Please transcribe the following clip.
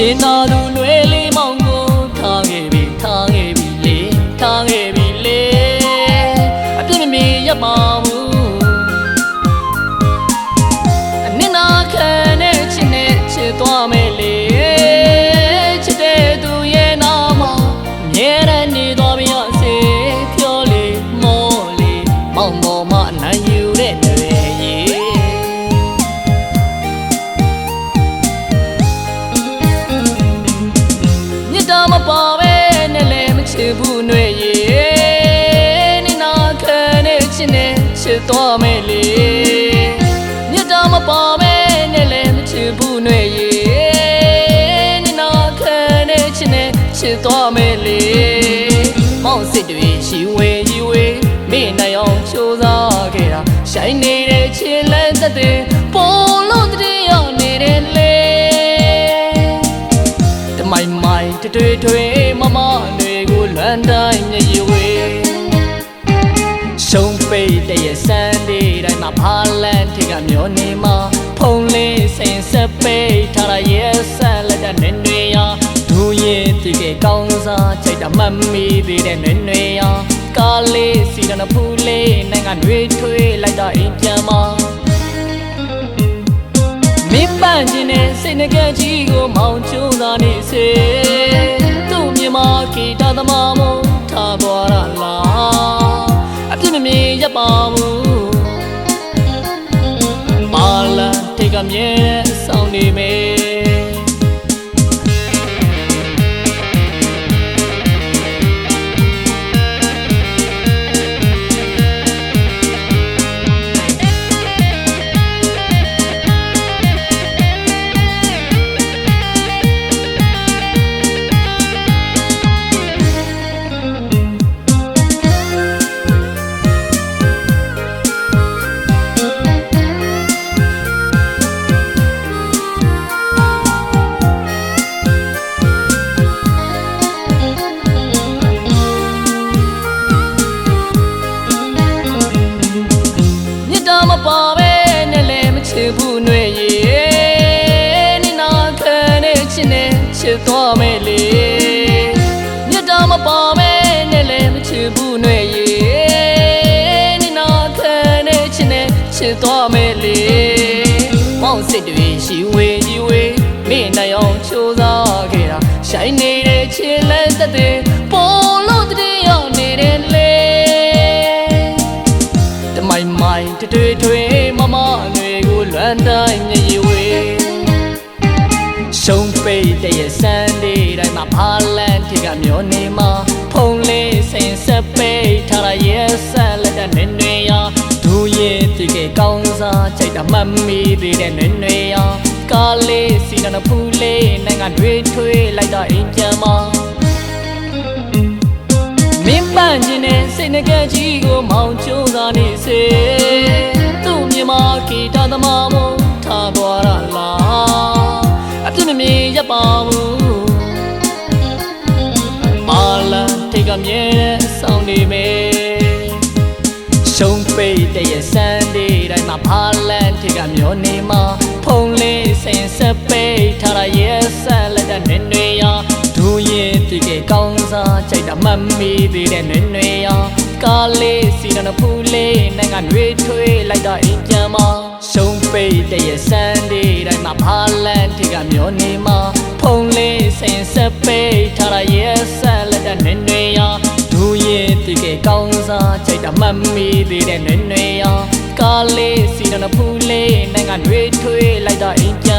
ရှင်သာသူလွယ်လေးမောင်ကိုထားခဲ့ပြီလေထားခဲ့ပြီလေအပြစ်မမြင်ရပါဘူးအနစ်နာခံတဲ့ချစ်နဲ့ချစ်သွားမယ်လေချစ်တဲ့သူရဲ့နာမမြဲတမ်းနေသွားပြီအစေဖြောလေမောလေမောင်ပေါ်မှာအနိုင်ယူတဲ့တွေမပါပဲနဲ့လည်းမချစ်ဘူးနှွေရေနေနာခံနဲ့ချစ်နဲ့ချစ်သွားမယ်လေမြတ်တာမပါပဲနဲ့လည်းမချစ်ဘူးနှွေရေနေနာခံနဲ့ချစ်နဲ့ချစ်သွားမယ်လေမောင်စစ်တွေရှိဝေကြီးဝေမိနိုင်အောင်ချိုးစားခဲ့တာရှိုင်းနေတဲ့ချစ်လက်သက်တွေပေါ်လို့တည်းရောက်နေတဲ့လေမိုင်မိုင်ထွေမမတွေကိုလွမ်းတိုင်းမြည်ဝေးရှုံးပိတ်တဲ့ရဲ့စမ်းဒီတိုင်းမှာဖားလန်ထကမျောနေမှာဖုံးလေးစင်ဆက်ပိတ်ထားရရဲ့ဆက်လက်တဲ့နေတွေရဒူရင်ဒီကကောင်းစားချိတ်တမမီသေးတဲ့နေတွေရကားလေးစီနဖူးလေးနိုင်ငံတွေထွေးလိုက်တော့အိမ်ပြန်မှာမင်းပန်းခြင်းနဲ့စိတ်ငကကြီးကိုမောင်ကျိုးသာနေစေသူ့မြမဂီတသမားမို့ထားသွားရလားအပြစ်မမြင်ရပါဘူးပါလာတိတ်ကမြဲဆောင်နေမယ်မပါပဲနဲ့လည်းမချစ်ဘူးနှွေရေနေနာခံနဲ့ချစ်နဲ့ချစ်သွားမယ်လေမြတ်တာမပါပဲနဲ့လည်းမချစ်ဘူးနှွေရေနေနာခံနဲ့ချစ်နဲ့ချစ်သွားမယ်လေမောင်စစ်တွေရှိဝေကြီးဝေမိနိုင်အောင်ချိုးစားခဲ့တာရှိုင်းနေတဲ့ချစ်လက်သက်တွေပေါ်လို့တည်းရောက်နေတဲ့လေမိုင်မိုင်ထွေမမတွေကိုလွမ်းတိုင်းမြည်ဝေးရှုံးပိတ်တဲ့ရဲ့စမ်းဒီတိုင်းမှာဖားလန်ထကမျောနေမှာဖုံးလေးစင်ဆက်ပိတ်ထားရရဲ့ဆက်လက်တဲ့နေတွေရဒူရင်ဒီကကောင်းစားချိတ်တမမီသေးတဲ့နေတွေရကားလေးစီနဖူးလေးနိုင်ငံတွေထွေးလိုက်တော့အိမ်ပြန်မှာမင်းပန်းခြင်းနဲ့စိတ်ငကကြီးကိုမောင်ကျိုးစားနေစေသူ့မြမဂီတသမားမို့ထားသွားရလားအပြစ်မမြင်ရပါဘူးပါလာတိတ်ကမြဲဆောင်နေမယ်ရှုံးပိတ်တဲ့ရဲ့စမ်းဒီတိုင်းမှာဖားလန်ထကမျောနေမှာဖုံးလေးစင်ဆက်ပိတ်ထားရရဲ့ဆက်လက်တဲ့နေတွေရဒူရင်ဒီကကောင်းစားချိတ်တမမီသေးတဲ့နေတွေရကားလေးစီနဖူးလေးနိုင်ငံတွေထွေးလိုက်တော့အိမ်ပြန်မှာရှုံးပိတ်တဲ့ရဲ့စမ်းဒီတိုင်းမှာဖားလန်ထကမျောနေမှာဖုံးလေးစင်ဆက်ပိတ်ထားရရဲ့ဆက်လက်တဲ့နေတွေရဒူရင်ဒီကကောင်းစားချိတ်တမမီသေးတဲ့နေတွေရကားလေးစီနဖူးလေးနိုင်ငံတွေထွေးလိုက်တော့အိမ်ပြန်